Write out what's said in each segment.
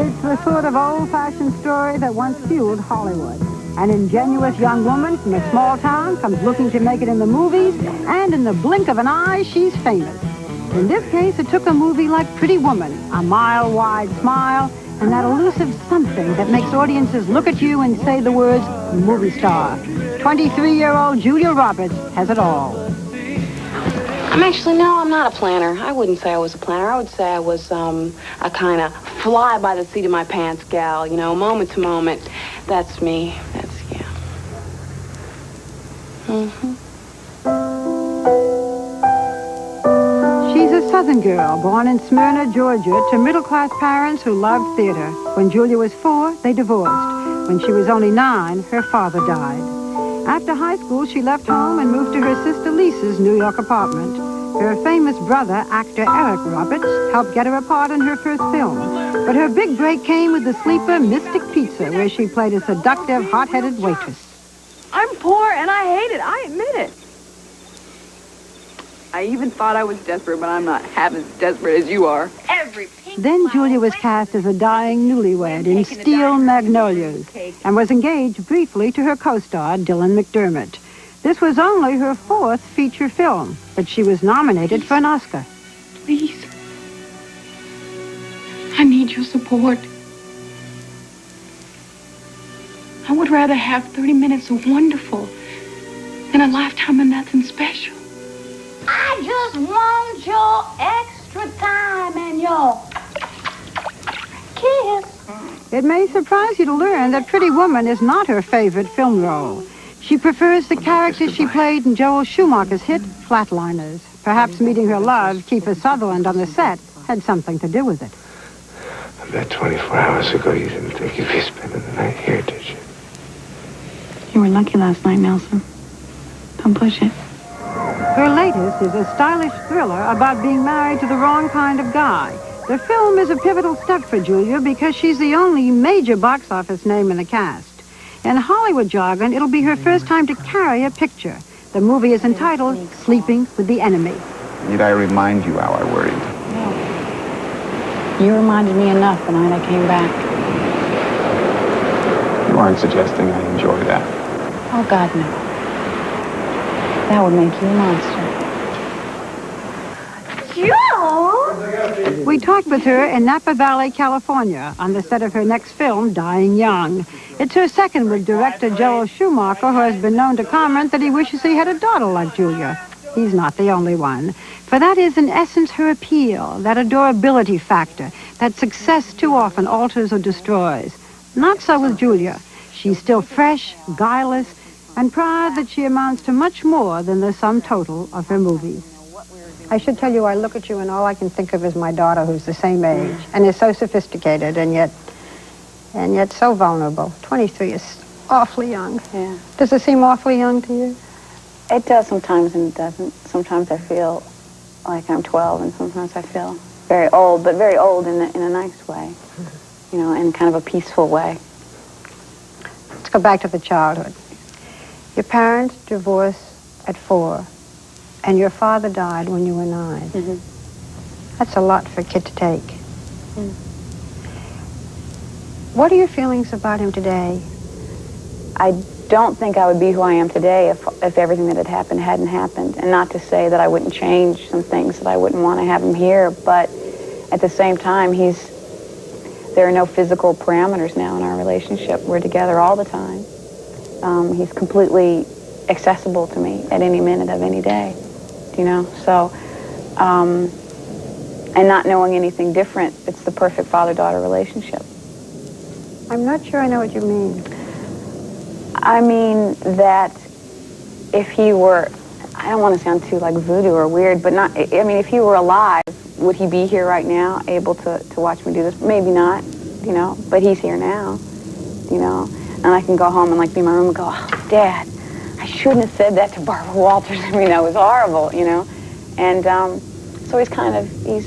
It's the sort of old-fashioned story that once fueled Hollywood. An ingenuous young woman from a small town comes looking to make it in the movies, and in the blink of an eye, she's famous. In this case, it took a movie like Pretty Woman, a mile-wide smile, and that elusive something that makes audiences look at you and say the words, movie star. 23-year-old Julia Roberts has it all. I'm not a planner. I wouldn't say I was a planner. I would say I was a kind of fly by the seat of my pants gal, you know, moment to moment. That's me. Yeah. She's a Southern girl, born in Smyrna, Georgia, to middle-class parents who loved theater. When Julia was 4, they divorced. When she was only 9, her father died. After high school, she left home and moved to her sister Lisa's New York apartment. Her famous brother, actor Eric Roberts, helped get her a part in her first film. But her big break came with the sleeper Mystic Pizza, where she played a seductive, hot-headed waitress. I'm poor, and I hate it. I admit it. I even thought I was desperate, but I'm not half as desperate as you are. Then Julia was cast as a dying newlywed in Steel Magnolias and was engaged briefly to her co-star, Dylan McDermott. This was only her 4th feature film, but she was nominated for an Oscar. Please. I need your support. I would rather have 30 minutes of wonderful than a lifetime of nothing special. I just want your extra time and your kiss. It may surprise you to learn that Pretty Woman is not her favorite film role. She prefers the character she played in Joel Schumacher's hit, Flatliners. Perhaps meeting her love, Kiefer Sutherland, on the set had something to do with it. I bet 24 hours ago you didn't think you'd be spending the night here, did you? You were lucky last night, Nelson. Don't push it. Her latest is a stylish thriller about being married to the wrong kind of guy. The film is a pivotal step for Julia because she's the only major box office name in the cast. In Hollywood jargon, it'll be her first time to carry a picture. The movie is entitled Sleeping with the Enemy. Need I remind you how I worried? No. You reminded me enough the night I came back. You aren't suggesting I enjoy that. Oh, God, no. That would make you a monster. We talked with her in Napa Valley, California, on the set of her next film, Dying Young. It's her second with director Joel Schumacher, who has been known to comment that he wishes he had a daughter like Julia. He's not the only one. For that is, in essence, her appeal, that adorability factor, that success too often alters or destroys. Not so with Julia. She's still fresh, guileless, and proud that she amounts to much more than the sum total of her movies. I should tell you, I look at you and all I can think of is my daughter, who's the same age, and is so sophisticated and yet so vulnerable. 23 is awfully young. Yeah. Does it seem awfully young to you? It does sometimes, and it doesn't. Sometimes I feel like I'm 12, and sometimes I feel very old, but very old in a nice way, you know, in kind of a peaceful way. Let's go back to the childhood. Your parents divorced at 4, and your father died when you were 9. Mm-hmm. That's a lot for a kid to take. Mm. What are your feelings about him today? I don't think I would be who I am today if everything that had happened hadn't happened. And not to say that I wouldn't change some things, that I wouldn't want to have him here, but at the same time, there are no physical parameters now in our relationship. We're together all the time. He's completely accessible to me at any minute of any day, you know? So, and not knowing anything different, it's the perfect father-daughter relationship. I'm not sure I know what you mean. I mean that if he were, I don't want to sound too like voodoo or weird, but not, I mean, if he were alive, would he be here right now, able to watch me do this? Maybe not, you know, but he's here now, you know, and I can go home and like be in my room and go, oh, Dad, I shouldn't have said that to Barbara Walters. I mean, that was horrible, you know, and so he's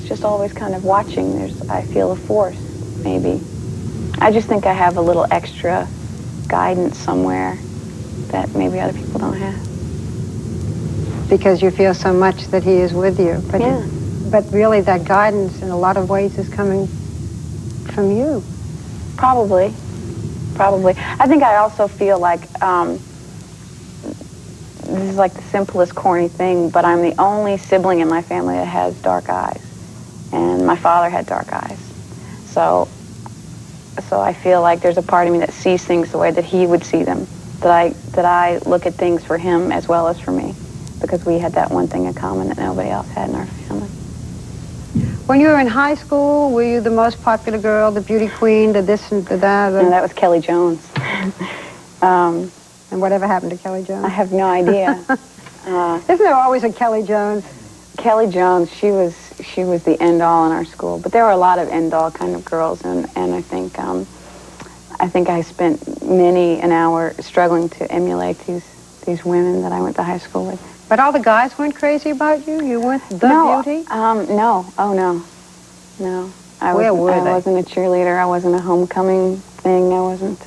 just always kind of watching. I feel a force, maybe. I just think I have a little extra guidance somewhere that maybe other people don't have. Because you feel so much that he is with you. But, yeah. But really that guidance in a lot of ways is coming from you. Probably. I think I also feel like, this is like the simplest, corny thing, but I'm the only sibling in my family that has dark eyes. And my father had dark eyes. So I feel like there's a part of me that sees things the way that he would see them. That I look at things for him as well as for me. Because we had that one thing in common that nobody else had in our family. When you were in high school, were you the most popular girl, the beauty queen, the this and the that? No, that was Kelly Jones. And whatever happened to Kelly Jones? I have no idea. Isn't there always a Kelly Jones? Kelly Jones, she was the end all in our school. But there were a lot of end all kind of girls, and I think I spent many an hour struggling to emulate these women that I went to high school with. But all the guys weren't crazy about you? You weren't the beauty? No. Oh, no. No. Where were they? I wasn't a cheerleader. I wasn't a homecoming thing. I wasn't...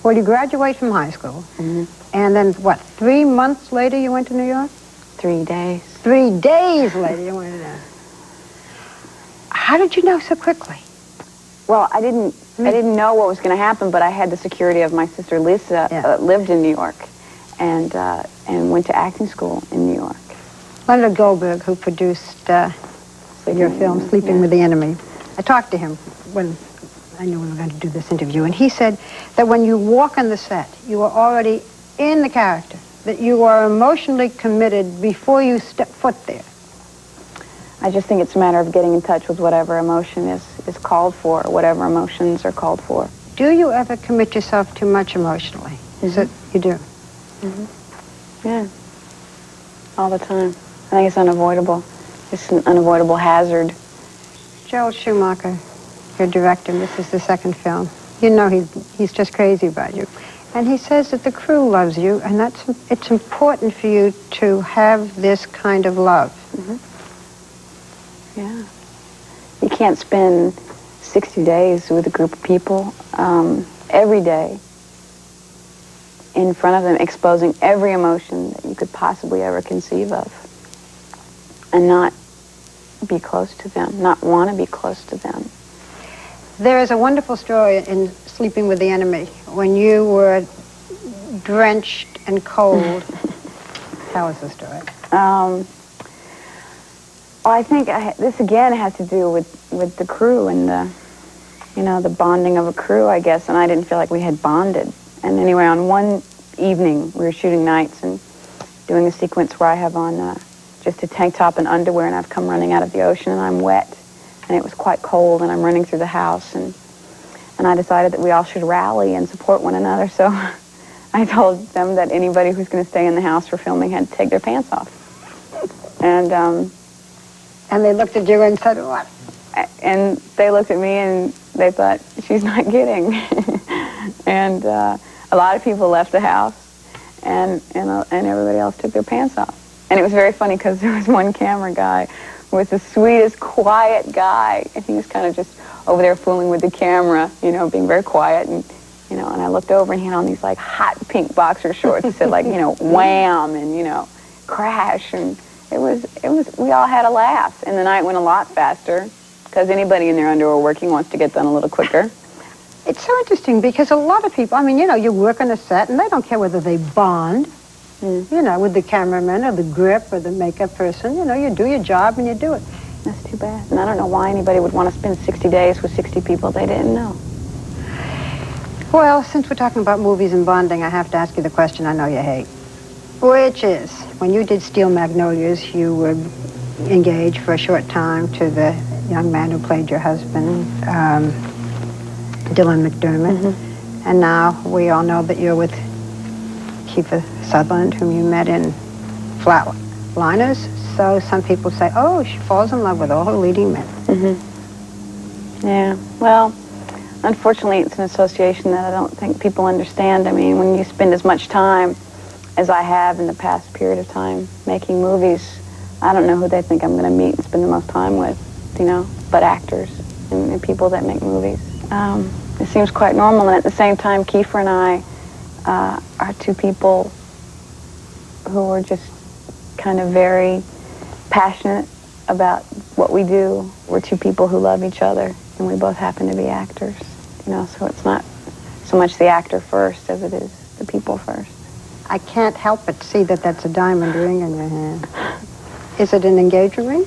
Well, you graduate from high school. Mm-hmm. And then, what, 3 months later you went to New York? 3 days. 3 days later you went to New York. How did you know so quickly? Well, I didn't know what was going to happen, but I had the security of my sister Lisa, lived in New York, and went to acting school in New York. Leonard Goldberg, who produced your film, Sleeping with the Enemy. I talked to him when I knew we were going to do this interview, and he said that when you walk on the set, you are already in the character, that you are emotionally committed before you step foot there. I just think it's a matter of getting in touch with whatever emotion is called for, whatever emotions are called for. Do you ever commit yourself too much emotionally? Is it you do? Mm-hmm. Yeah. All the time. I think it's unavoidable. It's an unavoidable hazard. Joel Schumacher, your director, this is the second film. You know he's just crazy about you. And he says that the crew loves you, and it's important for you to have this kind of love. Mm-hmm. Yeah. You can't spend 60 days with a group of people every day in front of them, exposing every emotion that you could possibly ever conceive of, and not be close to them, not want to be close to them. There is a wonderful story in Sleeping with the Enemy when you were drenched and cold. Tell us the story. Well, I think this again has to do with the crew and the bonding of a crew, I guess, and I didn't feel like we had bonded. And anyway, on one evening, we were shooting nights and doing a sequence where I have on just a tank top and underwear, and I've come running out of the ocean, and I'm wet, and it was quite cold, and I'm running through the house, and I decided that we all should rally and support one another, so I told them that anybody who's going to stay in the house for filming had to take their pants off. And they looked at you and said, what? And they looked at me and they thought, she's not kidding. And a lot of people left the house, and everybody else took their pants off. And it was very funny because there was one camera guy who was the sweetest, quiet guy, and he was kind of just over there fooling with the camera, being very quiet, and I looked over and he had on these like hot pink boxer shorts that said like, Wham, and Crash, and it was, we all had a laugh, and the night went a lot faster because anybody in their underwear working wants to get done a little quicker. It's so interesting because a lot of people, you work on a set and they don't care whether they bond, with the cameraman or the grip or the makeup person. You do your job and you do it. That's too bad. And I don't know why anybody would want to spend 60 days with 60 people they didn't know. Well, since we're talking about movies and bonding, I have to ask you the question I know you hate. Which is, when you did Steel Magnolias, you were engaged for a short time to the young man who played your husband, Dylan McDermott. Mm-hmm. And now we all know that you're with Kiefer Sutherland, whom you met in Flatliners. So some people say, oh, she falls in love with all her leading men. Mm-hmm. Yeah, well, unfortunately, it's an association that I don't think people understand. I mean, when you spend as much time as I have in the past period of time making movies, I don't know who they think I'm going to meet and spend the most time with, but actors and people that make movies. It seems quite normal, and at the same time, Kiefer and I are two people who are just kind of very passionate about what we do. We're two people who love each other, and we both happen to be actors. you know, so it's not so much the actor first as it is the people first. I can't help but see that that's a diamond ring in your hand. Is it an engagement ring?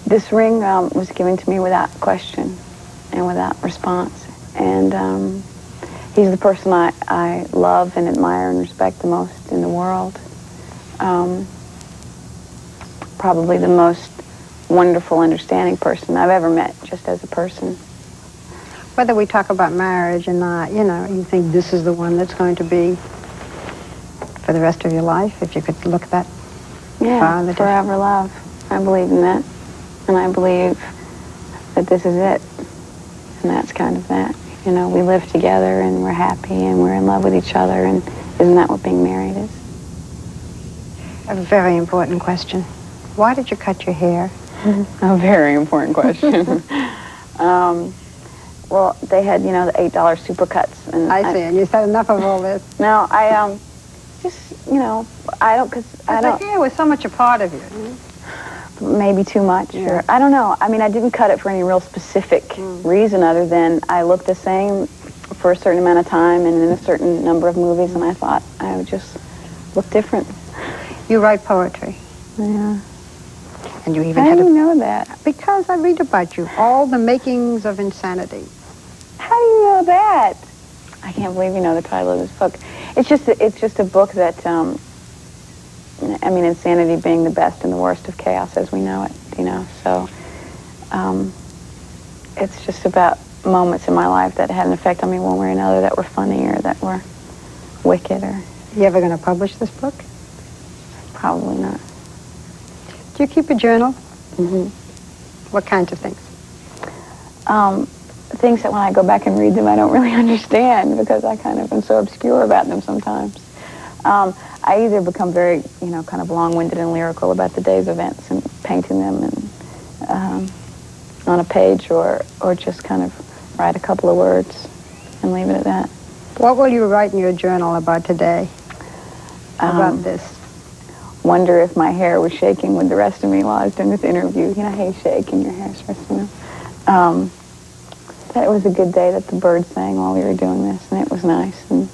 This ring was given to me without question and without response. And he's the person I love and admire and respect the most in the world. Probably the most wonderful, understanding person I've ever met, just as a person. Whether we talk about marriage or not, you know, you think this is the one that's going to be for the rest of your life, if you could look that far in Yeah, the forever love. I believe in that. And I believe that this is it. And that's kind of that. You know, we live together and we're happy and we're in love with each other, and isn't that what being married is? A very important question. Why did you cut your hair? A very important question. Well, they had, you know, the $8 supercuts. And I see, and you said enough of all this. No, I just, you know, I don't, because I don't. The hair was so much a part of you. Maybe too much, Yeah. or I don't know. I mean, I didn't cut it for any real specific reason other than I looked the same for a certain amount of time and in a certain number of movies, and I thought I would just look different. You write poetry. Yeah. And you even How had do a... you know that? Because I read about you. All the makings of insanity. How do you know that? I can't believe you know the title of this book. It's just a book that, I mean, insanity being the best and the worst of chaos as we know it, you know. So it's just about moments in my life that had an effect on me one way or another, that were funny or that were wicked or... You ever going to publish this book? Probably not. Do you keep a journal? Mm-hmm. What kinds of things? Things that when I go back and read them, I don't really understand because I kind of am so obscure about them sometimes. I either become very, you know, kind of long-winded and lyrical about the day's events and painting them and on a page, or just kind of write a couple of words and leave it at that. What will you write in your journal about today? About this? Wonder if my hair was shaking with the rest of me while I was doing this interview. You know, hey, shake and your hair starts to move. That it was a good day that the birds sang while we were doing this, and it was nice, and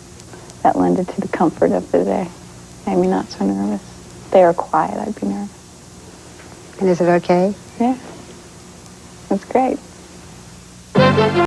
that lended to the comfort of the day. Made me not so nervous. If they were quiet, I'd be nervous. And is it okay? Yeah. That's great.